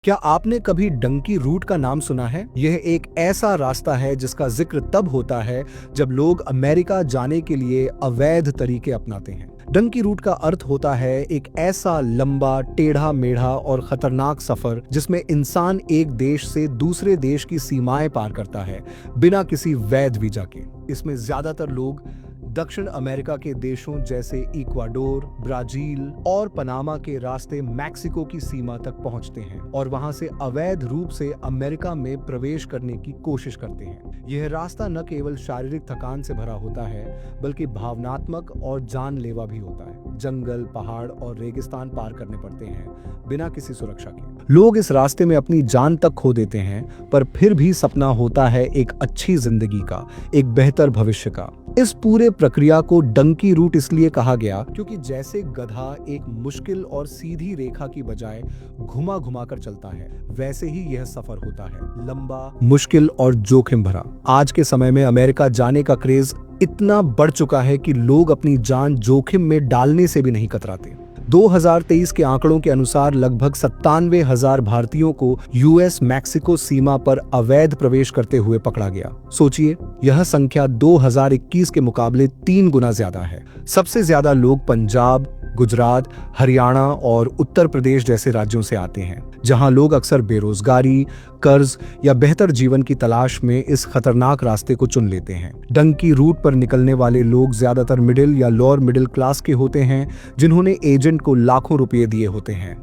क्या आपने कभी डंकी रूट का नाम सुना है? यह एक ऐसा रास्ता है जिसका जिक्र तब होता है जब लोग अमेरिका जाने के लिए अवैध तरीके अपनाते हैं। डंकी रूट का अर्थ होता है एक ऐसा लंबा, टेढ़ा मेढ़ा और खतरनाक सफर जिसमें इंसान एक देश से दूसरे देश की सीमाएं पार करता है बिना किसी वैध वीजा के। इसमें ज्यादातर लोग दक्षिण अमेरिका के देशों जैसे इक्वाडोर, ब्राजील और पनामा के रास्ते मैक्सिको की सीमा तक पहुंचते हैं और वहां से अवैध रूप से अमेरिका में प्रवेश करने की कोशिश करते हैं। यह रास्ता न केवल शारीरिक थकान से भरा होता है बल्कि भावनात्मक और जानलेवा भी होता है। जंगल, पहाड़ और रेगिस्तान पार करने पड़ते हैं बिना किसी सुरक्षा के। लोग इस रास्ते में अपनी जान तक खो देते हैं, पर फिर भी सपना होता है एक अच्छी जिंदगी का, एक बेहतर भविष्य का। इस पूरे प्रक्रिया को डंकी रूट इसलिए कहा गया क्योंकि जैसे गधा एक मुश्किल और सीधी रेखा की बजाय घुमा घुमा कर चलता है, वैसे ही यह सफर होता है, लंबा, मुश्किल और जोखिम भरा। आज के समय में अमेरिका जाने का क्रेज इतना बढ़ चुका है कि लोग अपनी जान जोखिम में डालने से भी नहीं कतराते। 2023 के आंकड़ों के अनुसार लगभग 97,000 भारतीयों को यूएस मैक्सिको सीमा पर अवैध प्रवेश करते हुए पकड़ा गया। सोचिए, यह संख्या 2021 के मुकाबले 3 गुना ज्यादा है। सबसे ज्यादा लोग पंजाब, गुजरात, हरियाणा और उत्तर प्रदेश जैसे राज्यों से आते हैं, जहां लोग अक्सर बेरोजगारी, कर्ज या बेहतर जीवन की तलाश में इस खतरनाक रास्ते को चुन लेते हैं। डंकी रूट पर निकलने वाले लोग ज्यादातर मिडिल या लोअर मिडिल क्लास के होते हैं, जिन्होंने एजेंट को लाखों रुपए दिए होते हैं,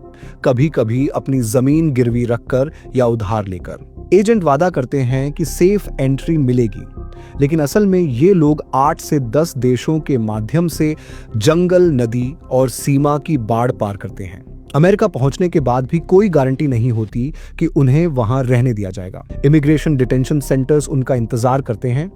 कभी कभी अपनी जमीन गिरवी रखकर या उधार लेकर। एजेंट वादा करते हैं कि सेफ एंट्री मिलेगी, लेकिन असल में ये लोग 8 से 10 देशों के माध्यम से जंगल, नदी और सीमा की बाड़ पार करते हैं। अमेरिका पहुंचने के बाद भी कोई गारंटी नहीं होती कि उन्हें वहां रहने दिया जाएगा। इमिग्रेशन डिटेंशन सेंटर्स उनका इंतजार करते हैं,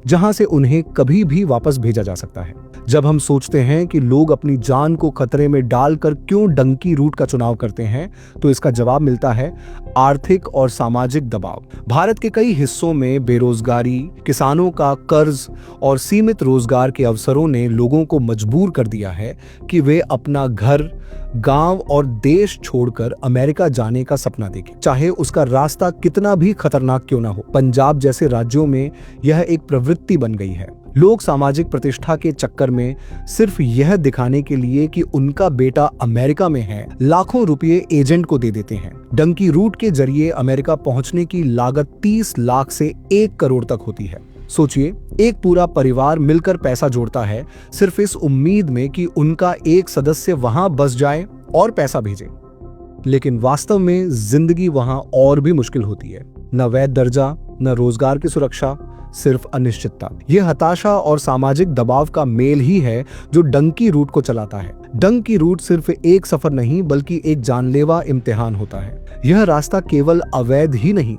जहां से उन्हें कभी भी वापस भेजा जा सकता है। जब हम सोचते हैं कि लोग अपनी जान को खतरे में डालकर क्यों डंकी रूट का चुनाव करते हैं, तो इसका जवाब मिलता है आर्थिक और सामाजिक दबाव। भारत के कई हिस्सों में बेरोजगारी, किसानों का कर्ज और सीमित रोजगार के अवसरों ने लोगों को मजबूर कर दिया है कि वे अपना घर, गांव और देश छोड़कर अमेरिका जाने का सपना देखें, चाहे उसका रास्ता कितना भी खतरनाक क्यों ना हो। पंजाब जैसे राज्यों में यह एक प्रवृत्ति बन गई है। लोग सामाजिक प्रतिष्ठा के चक्कर में सिर्फ यह दिखाने के लिए कि उनका बेटा अमेरिका में है, लाखों रुपए एजेंट को दे देते हैं। डंकी रूट के जरिए अमेरिका पहुंचने की लागत 30 लाख से 1 करोड़ तक होती है। सोचिए, एक पूरा परिवार मिलकर पैसा जोड़ता है सिर्फ इस उम्मीद में कि उनका एक सदस्य वहां बस जाए और पैसा भेजे। लेकिन वास्तव में जिंदगी वहां और भी मुश्किल होती है। न वैध दर्जा, न रोजगार की सुरक्षा, सिर्फ अनिश्चितता। यह हताशा और सामाजिक दबाव का मेल ही है जो डंकी रूट को चलाता है। डंकी रूट सिर्फ एक सफर नहीं बल्कि एक जानलेवा इम्तिहान होता है। यह रास्ता केवल अवैध ही नहीं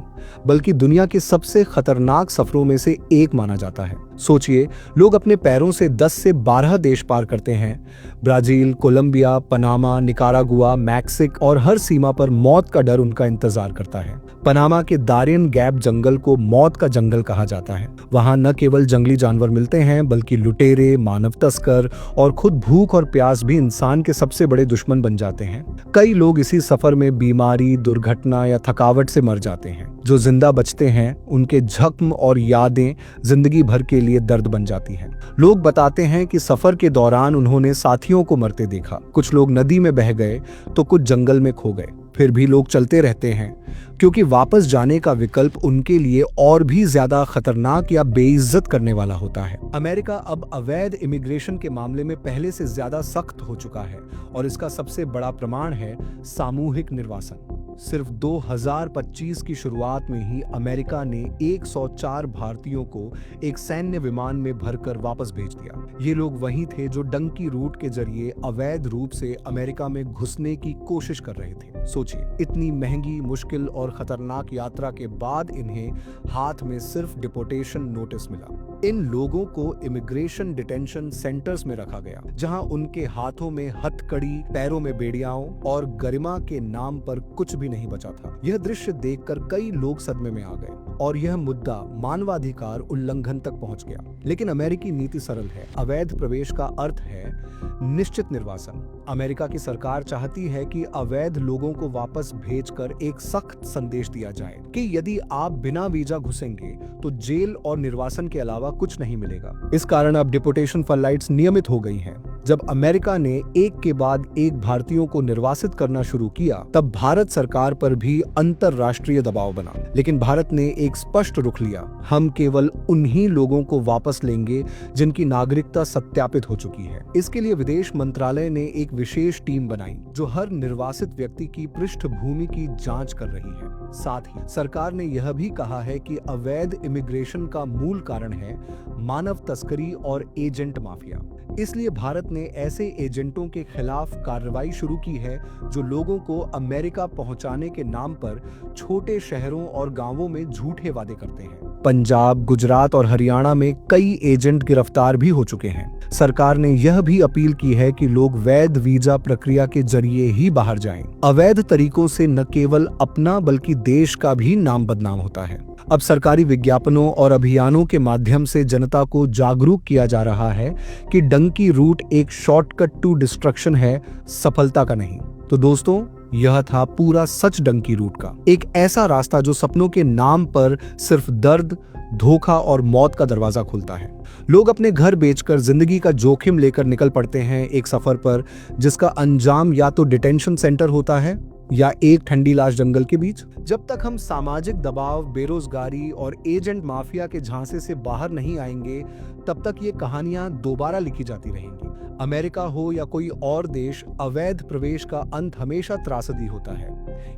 बल्कि दुनिया के सबसे खतरनाक सफरों में से एक माना जाता है। सोचिए, लोग अपने पैरों से 10 से 12 देश पार करते हैं। ब्राजील, कोलंबिया, पनामा, निकारागुआ, मैक्सिक और हर सीमा पर मौत का डर उनका इंतजार करता है। पनामा के दारियन गैप जंगल को मौत का जंगल कहा जाता है। वहां न केवल जंगली जानवर मिलते हैं बल्कि लुटेरे, मानव तस्कर और खुद भूख और प्यास भी इंसान के सबसे बड़े दुश्मन बन जाते हैं। कई लोग इसी सफर में बीमारी, दुर्घटना या थकावट से मर जाते हैं। जो जिंदा बचते हैं उनके जख्म और यादें जिंदगी भर के लिए दर्द बन जाती हैं। लोग बताते हैं कि सफर के दौरान उन्होंने साथियों को मरते देखा। कुछ लोग नदी में बह गए तो कुछ जंगल में खो गए। फिर भी लोग चलते रहते हैं क्योंकि वापस जाने का विकल्प उनके लिए और भी ज्यादा खतरनाक या बेइज्जत करने वाला होता है। अमेरिका अब अवैध इमिग्रेशन के मामले में पहले से ज्यादा सख्त हो चुका है और इसका सबसे बड़ा प्रमाण है सामूहिक निर्वासन। सिर्फ 2025 की शुरुआत में ही अमेरिका ने 104 भारतीयों को एक सैन्य विमान में भरकर वापस भेज दिया। ये लोग वही थे जो डंकी रूट के जरिए अवैध रूप से अमेरिका में घुसने की कोशिश कर रहे थे। सोचिए, इतनी महंगी, मुश्किल और खतरनाक यात्रा के बाद इन्हें हाथ में सिर्फ डिपोर्टेशन नोटिस मिला। इन लोगों को इमिग्रेशन डिटेंशन सेंटर्स में रखा गया, जहां उनके हाथों में हथकड़ी, पैरों में बेड़ियाओं और गरिमा के नाम पर कुछ भी नहीं बचा था। यह दृश्य देखकर कई लोग सदमे में आ गए और यह मुद्दा मानवाधिकार उल्लंघन तक पहुंच गया। लेकिन अमेरिकी नीति सरल है। अवैध प्रवेश का अर्थ है निश्चित निर्वासन। अमेरिका की सरकार चाहती है कि अवैध लोगों को वापस भेजकर एक सख्त संदेश दिया जाए कि यदि आप बिना वीजा घुसेंगे तो जेल और निर्वासन के अलावा कुछ नहीं मिलेगा। इस कारण अब डिपोर्टेशन फ्लाइट्स नियमित हो गई हैं। जब अमेरिका ने एक के बाद एक भारतीयों को निर्वासित करना शुरू किया, तब भारत सरकार पर भी अंतरराष्ट्रीय दबाव बना। लेकिन भारत ने एक स्पष्ट रुख लिया, हम केवल उन्हीं लोगों को वापस लेंगे जिनकी नागरिकता सत्यापित हो चुकी है। इसके लिए विदेश मंत्रालय ने एक विशेष टीम बनाई जो हर निर्वासित व्यक्ति की पृष्ठभूमि की जांच कर रही है। साथ ही सरकार ने यह भी कहा है कि अवैध इमिग्रेशन का मूल कारण है मानव तस्करी और एजेंट माफिया। इसलिए भारत ने ऐसे एजेंटों के खिलाफ कार्रवाई शुरू की है जो लोगों को अमेरिका पहुंचाने के नाम पर छोटे शहरों और गांवों में झूठे वादे करते हैं। पंजाब, गुजरात और हरियाणा में कई एजेंट गिरफ्तार भी हो चुके हैं। सरकार ने यह भी अपील की है कि लोग वैध वीजा प्रक्रिया के जरिए ही बाहर जाएं। अवैध तरीकों से न केवल अपना बल्कि देश का भी नाम बदनाम होता है। अब सरकारी विज्ञापनों और अभियानों के माध्यम से जनता को जागरूक किया जा रहा है कि डंकी रूट एक शॉर्टकट टू डिस्ट्रक्शन है, सफलता का नहीं। तो दोस्तों, यह था पूरा सच डंकी रूट का। एक ऐसा रास्ता जो सपनों के नाम पर सिर्फ दर्द, धोखा और मौत का दरवाजा खोलता है। लोग अपने घर बेचकर जिंदगी का जोखिम लेकर निकल पड़ते हैं एक सफर पर, जिसका अंजाम या तो डिटेंशन सेंटर होता है या एक ठंडी लाश जंगल के बीच। जब तक हम सामाजिक दबाव, बेरोजगारी और एजेंट माफिया के झांसे से बाहर नहीं आएंगे, तब तक ये कहानियां दोबारा लिखी जाती रहेंगी। अमेरिका हो या कोई और देश, अवैध प्रवेश का अंत हमेशा त्रासदी होता है।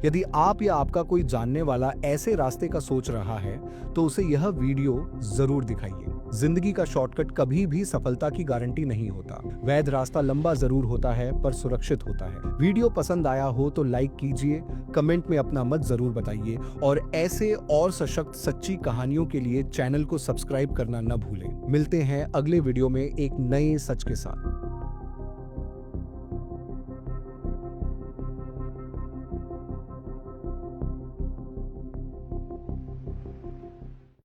यदि आप या आपका कोई जानने वाला ऐसे रास्ते का सोच रहा है, तो उसे यह वीडियो जरूर दिखाइए। जिंदगी का शॉर्टकट कभी भी सफलता की गारंटी नहीं होता। वैध रास्ता लंबा जरूर होता है पर सुरक्षित होता है। वीडियो पसंद आया हो तो लाइक कीजिए, कमेंट में अपना मत जरूर बताइए और ऐसे और सशक्त सच्ची कहानियों के लिए चैनल को सब्सक्राइब करना न भूलें। मिलते हैं अगले वीडियो में एक नए सच के साथ।